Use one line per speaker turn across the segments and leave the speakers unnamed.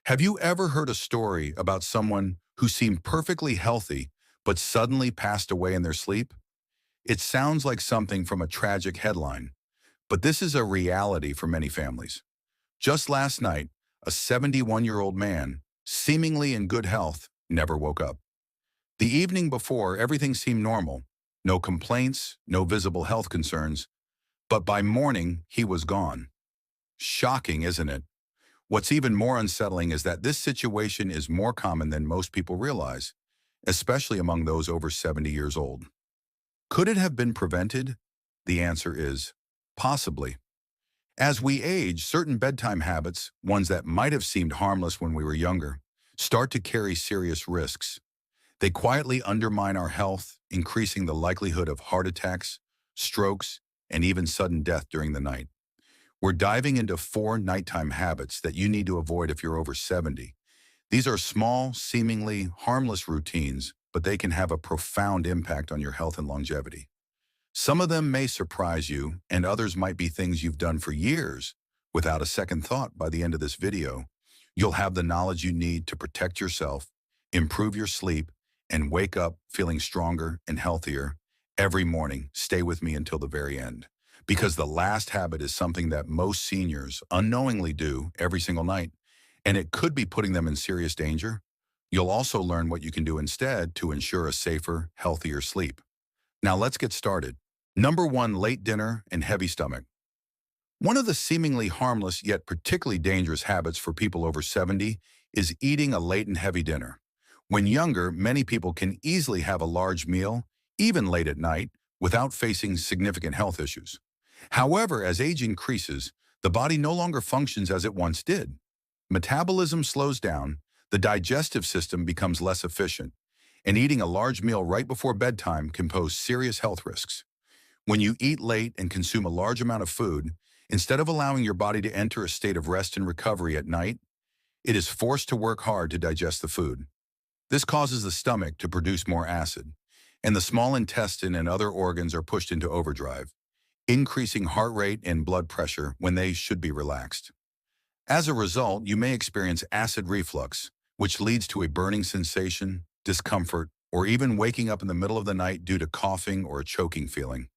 Have you ever heard a story about someone who seemed perfectly healthy but suddenly passed away in their sleep? It sounds like something from a tragic headline, but this is a reality for many families. Just last night, a 71-year-old man, seemingly in good health, never woke up. The evening before, everything seemed normal. No complaints, no visible health concerns, but by morning, he was gone. Shocking, isn't it? What's even more unsettling is that this situation is more common than most people realize, especially among those over 70 years old. Could it have been prevented? The answer is possibly. As we age, certain bedtime habits, ones that might have seemed harmless when we were younger, start to carry serious risks. They quietly undermine our health, increasing the likelihood of heart attacks, strokes, and even sudden death during the night. We're diving into 4 nighttime habits that you need to avoid if you're over 70. These are small, seemingly harmless routines, but they can have a profound impact on your health and longevity. Some of them may surprise you, and others might be things you've done for years without a second thought. By the end of this video, you'll have the knowledge you need to protect yourself, improve your sleep, and wake up feeling stronger and healthier every morning. Stay with me until the very end, because the last habit is something that most seniors unknowingly do every single night, and it could be putting them in serious danger. You'll also learn what you can do instead to ensure a safer, healthier sleep. Now let's get started. Number 1, late dinner and heavy stomach. One of the seemingly harmless yet particularly dangerous habits for people over 70 is eating a late and heavy dinner. When younger, many people can easily have a large meal, even late at night, without facing significant health issues. However, as age increases, the body no longer functions as it once did. Metabolism slows down, the digestive system becomes less efficient, and eating a large meal right before bedtime can pose serious health risks. When you eat late and consume a large amount of food, instead of allowing your body to enter a state of rest and recovery at night, it is forced to work hard to digest the food. This causes the stomach to produce more acid, and the small intestine and other organs are pushed into overdrive, increasing heart rate and blood pressure when they should be relaxed. As a result, you may experience acid reflux, which leads to a burning sensation, discomfort, or even waking up in the middle of the night due to coughing or a choking feeling.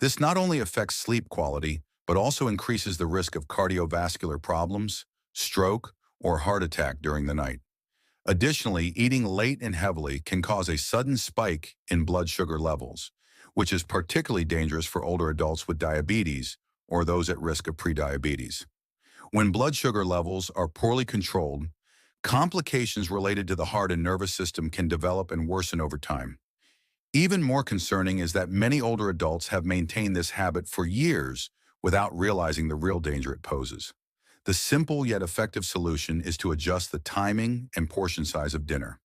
This not only affects sleep quality, but also increases the risk of cardiovascular problems, stroke, or heart attack during the night. Additionally, eating late and heavily can cause a sudden spike in blood sugar levels, which is particularly dangerous for older adults with diabetes or those at risk of prediabetes. When blood sugar levels are poorly controlled, complications related to the heart and nervous system can develop and worsen over time. Even more concerning is that many older adults have maintained this habit for years without realizing the real danger it poses. The simple yet effective solution is to adjust the timing and portion size of dinner.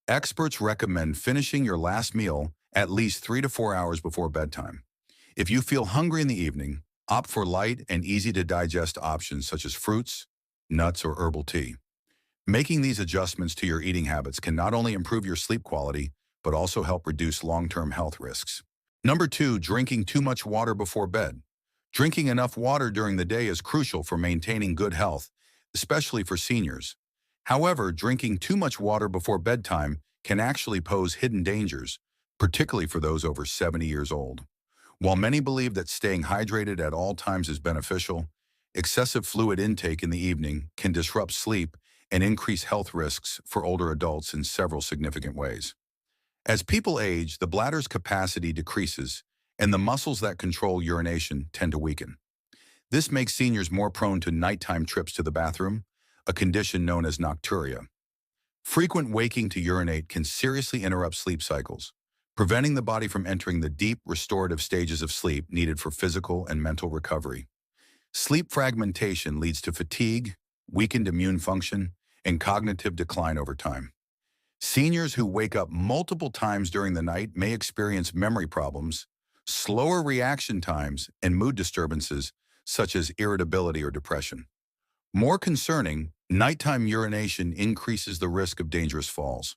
Experts recommend finishing your last meal at least 3 to 4 hours before bedtime. If you feel hungry in the evening, opt for light and easy to digest options such as fruits, nuts, or herbal tea. Making these adjustments to your eating habits can not only improve your sleep quality, but also help reduce long-term health risks. Number 2, drinking too much water before bed. Drinking enough water during the day is crucial for maintaining good health, especially for seniors. However, drinking too much water before bedtime can actually pose hidden dangers, particularly for those over 70 years old. While many believe that staying hydrated at all times is beneficial, excessive fluid intake in the evening can disrupt sleep and increase health risks for older adults in several significant ways. As people age, the bladder's capacity decreases, and the muscles that control urination tend to weaken. This makes seniors more prone to nighttime trips to the bathroom, a condition known as nocturia. Frequent waking to urinate can seriously interrupt sleep cycles, preventing the body from entering the deep, restorative stages of sleep needed for physical and mental recovery. Sleep fragmentation leads to fatigue, weakened immune function, and cognitive decline over time. Seniors who wake up multiple times during the night may experience memory problems, slower reaction times, and mood disturbances such as irritability or depression. More concerning, nighttime urination increases the risk of dangerous falls.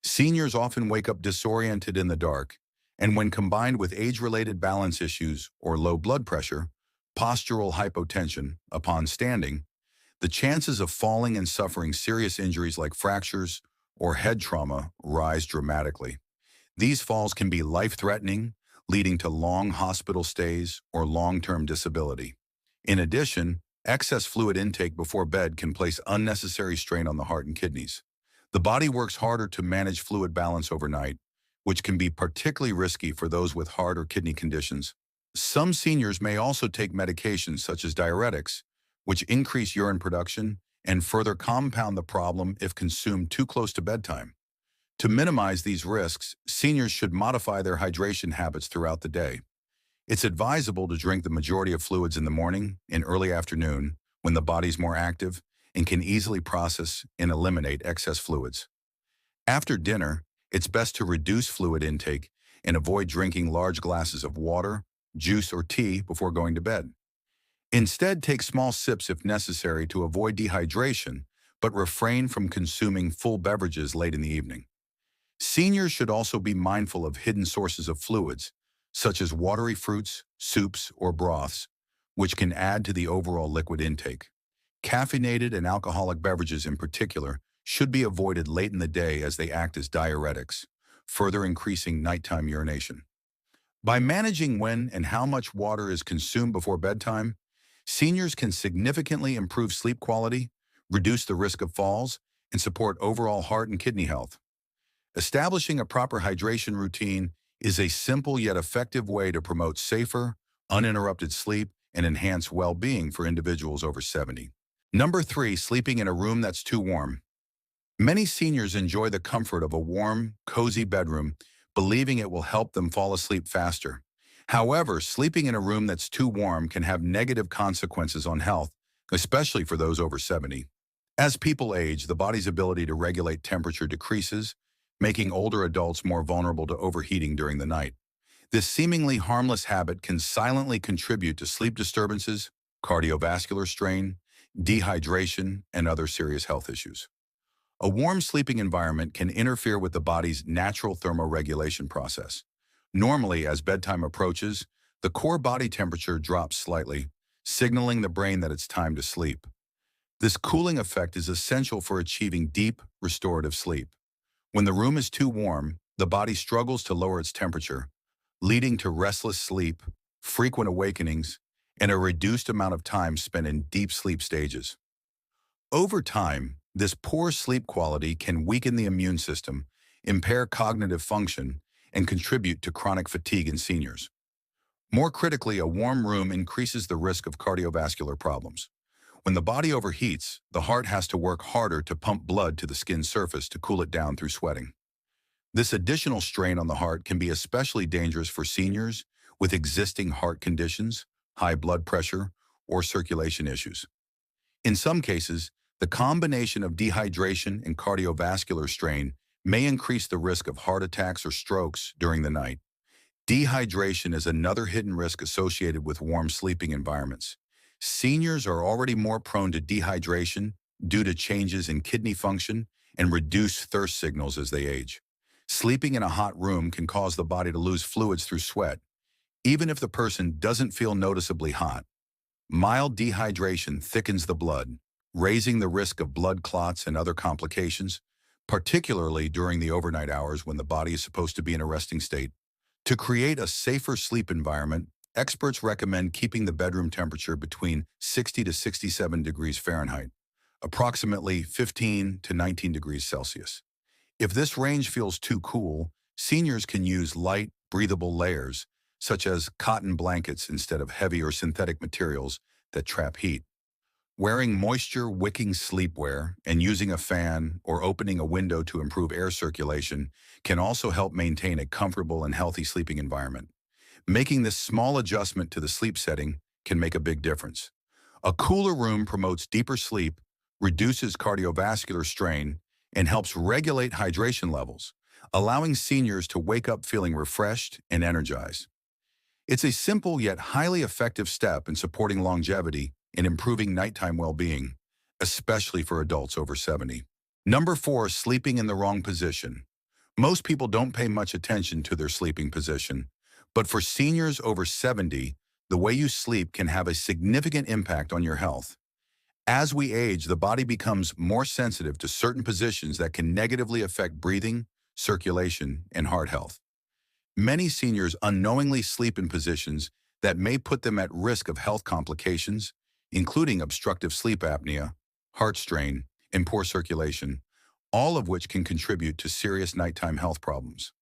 Seniors often wake up disoriented in the dark, and when combined with age-related balance issues or low blood pressure, postural hypotension upon standing, the chances of falling and suffering serious injuries like fractures or head trauma rise dramatically. These falls can be life-threatening, leading to long hospital stays or long-term disability. In addition, excess fluid intake before bed can place unnecessary strain on the heart and kidneys. The body works harder to manage fluid balance overnight, which can be particularly risky for those with heart or kidney conditions. Some seniors may also take medications such as diuretics, which increase urine production and further compound the problem if consumed too close to bedtime. To minimize these risks, seniors should modify their hydration habits throughout the day. It's advisable to drink the majority of fluids in the morning and early afternoon when the body's more active and can easily process and eliminate excess fluids. After dinner, it's best to reduce fluid intake and avoid drinking large glasses of water, juice, or tea before going to bed. Instead, take small sips if necessary to avoid dehydration, but refrain from consuming full beverages late in the evening. Seniors should also be mindful of hidden sources of fluids, such as watery fruits, soups, or broths, which can add to the overall liquid intake. Caffeinated and alcoholic beverages in particular should be avoided late in the day as they act as diuretics, further increasing nighttime urination. By managing when and how much water is consumed before bedtime, seniors can significantly improve sleep quality, reduce the risk of falls, and support overall heart and kidney health. Establishing a proper hydration routine is a simple yet effective way to promote safer, uninterrupted sleep and enhance well-being for individuals over 70. Number 3, sleeping in a room that's too warm. Many seniors enjoy the comfort of a warm, cozy bedroom, believing it will help them fall asleep faster. However, sleeping in a room that's too warm can have negative consequences on health, especially for those over 70. As people age, the body's ability to regulate temperature decreases, making older adults more vulnerable to overheating during the night. This seemingly harmless habit can silently contribute to sleep disturbances, cardiovascular strain, dehydration, and other serious health issues. A warm sleeping environment can interfere with the body's natural thermoregulation process. Normally, as bedtime approaches, the core body temperature drops slightly, signaling the brain that it's time to sleep. This cooling effect is essential for achieving deep, restorative sleep. When the room is too warm, the body struggles to lower its temperature, leading to restless sleep, frequent awakenings, and a reduced amount of time spent in deep sleep stages. Over time, this poor sleep quality can weaken the immune system, impair cognitive function, and contribute to chronic fatigue in seniors. More critically, a warm room increases the risk of cardiovascular problems. When the body overheats, the heart has to work harder to pump blood to the skin's surface to cool it down through sweating. This additional strain on the heart can be especially dangerous for seniors with existing heart conditions, high blood pressure, or circulation issues. In some cases, the combination of dehydration and cardiovascular strain may increase the risk of heart attacks or strokes during the night. Dehydration is another hidden risk associated with warm sleeping environments. Seniors are already more prone to dehydration due to changes in kidney function and reduced thirst signals as they age. Sleeping in a hot room can cause the body to lose fluids through sweat, even if the person doesn't feel noticeably hot. Mild dehydration thickens the blood, raising the risk of blood clots and other complications, particularly during the overnight hours when the body is supposed to be in a resting state. To create a safer sleep environment, experts recommend keeping the bedroom temperature between 60 to 67 degrees Fahrenheit, approximately 15 to 19 degrees Celsius. If this range feels too cool, seniors can use light, breathable layers, such as cotton blankets instead of heavy or synthetic materials that trap heat. Wearing moisture-wicking sleepwear and using a fan or opening a window to improve air circulation can also help maintain a comfortable and healthy sleeping environment. Making this small adjustment to the sleep setting can make a big difference. A cooler room promotes deeper sleep, reduces cardiovascular strain, and helps regulate hydration levels, allowing seniors to wake up feeling refreshed and energized. It's a simple yet highly effective step in supporting longevity and improving nighttime well-being, especially for adults over 70. Number 4, sleeping in the wrong position. Most people don't pay much attention to their sleeping position, but for seniors over 70, the way you sleep can have a significant impact on your health. As we age, the body becomes more sensitive to certain positions that can negatively affect breathing, circulation, and heart health. Many seniors unknowingly sleep in positions that may put them at risk of health complications, including obstructive sleep apnea, heart strain, and poor circulation, all of which can contribute to serious nighttime health problems.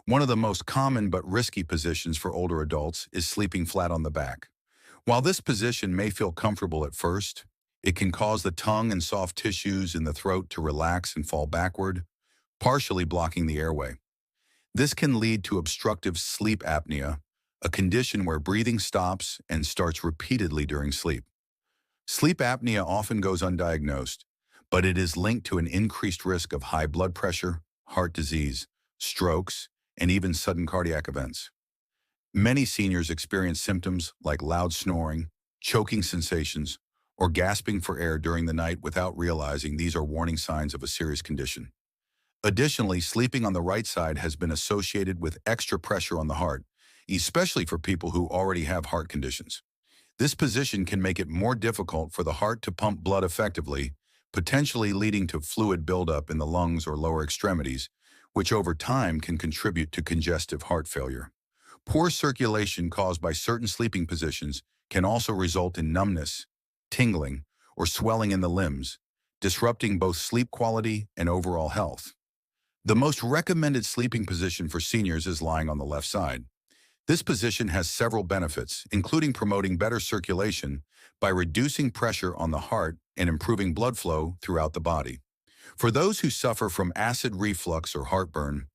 One of the most common but risky positions for older adults is sleeping flat on the back. While this position may feel comfortable at first, it can cause the tongue and soft tissues in the throat to relax and fall backward, partially blocking the airway. This can lead to obstructive sleep apnea, a condition where breathing stops and starts repeatedly during sleep. Sleep apnea often goes undiagnosed, but it is linked to an increased risk of high blood pressure, heart disease, strokes, and even sudden cardiac events. Many seniors experience symptoms like loud snoring, choking sensations, or gasping for air during the night without realizing these are warning signs of a serious condition. Additionally, sleeping on the right side has been associated with extra pressure on the heart, especially for people who already have heart conditions. This position can make it more difficult for the heart to pump blood effectively, potentially leading to fluid buildup in the lungs or lower extremities, which over time can contribute to congestive heart failure. Poor circulation caused by certain sleeping positions can also result in numbness, tingling, or swelling in the limbs, disrupting both sleep quality and overall health. The most recommended sleeping position for seniors is lying on the left side. This position has several benefits, including promoting better circulation by reducing pressure on the heart and improving blood flow throughout the body. For those who suffer from acid reflux or heartburn,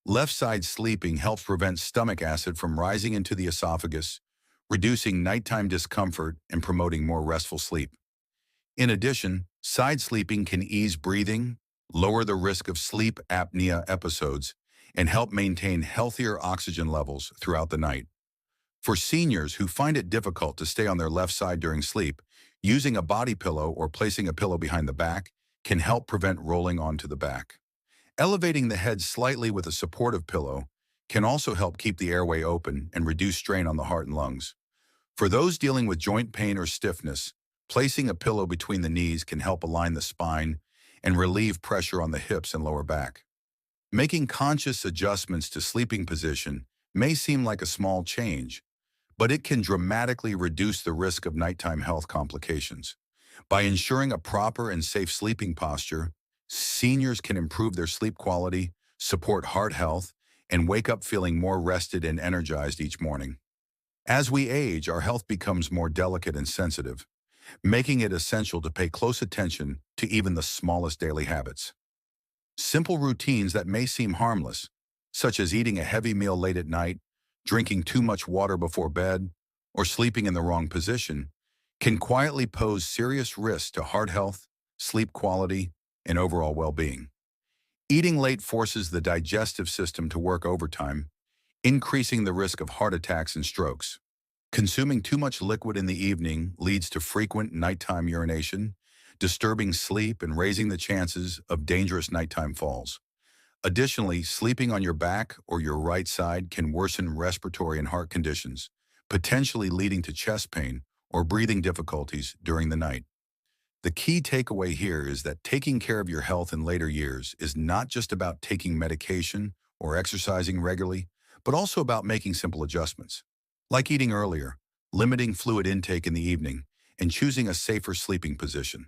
left side sleeping helps prevent stomach acid from rising into the esophagus, reducing nighttime discomfort and promoting more restful sleep. In addition, side sleeping can ease breathing, lower the risk of sleep apnea episodes, and help maintain healthier oxygen levels throughout the night. For seniors who find it difficult to stay on their left side during sleep, using a body pillow or placing a pillow behind the back can help prevent rolling onto the back. Elevating the head slightly with a supportive pillow can also help keep the airway open and reduce strain on the heart and lungs. For those dealing with joint pain or stiffness, placing a pillow between the knees can help align the spine and relieve pressure on the hips and lower back. Making conscious adjustments to sleeping position may seem like a small change, but it can dramatically reduce the risk of nighttime health complications. By ensuring a proper and safe sleeping posture, seniors can improve their sleep quality, support heart health, and wake up feeling more rested and energized each morning. As we age, our health becomes more delicate and sensitive, making it essential to pay close attention to even the smallest daily habits. Simple routines that may seem harmless, such as eating a heavy meal late at night, drinking too much water before bed, or sleeping in the wrong position, can quietly pose serious risks to heart health, sleep quality, and overall well-being. Eating late forces the digestive system to work overtime, increasing the risk of heart attacks and strokes. Consuming too much liquid in the evening leads to frequent nighttime urination, disturbing sleep and raising the chances of dangerous nighttime falls. Additionally, sleeping on your back or your right side can worsen respiratory and heart conditions, potentially leading to chest pain or breathing difficulties during the night. The key takeaway here is that taking care of your health in later years is not just about taking medication or exercising regularly, but also about making simple adjustments, like eating earlier, limiting fluid intake in the evening, and choosing a safer sleeping position.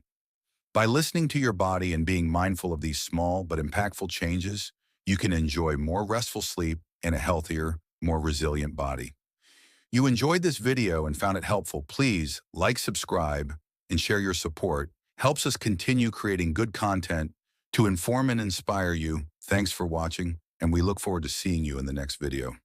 By listening to your body and being mindful of these small but impactful changes, you can enjoy more restful sleep and a healthier, more resilient body. You enjoyed this video and found it helpful, please like, subscribe, and share your support. Helps us continue creating good content to inform and inspire you. Thanks for watching, and we look forward to seeing you in the next video.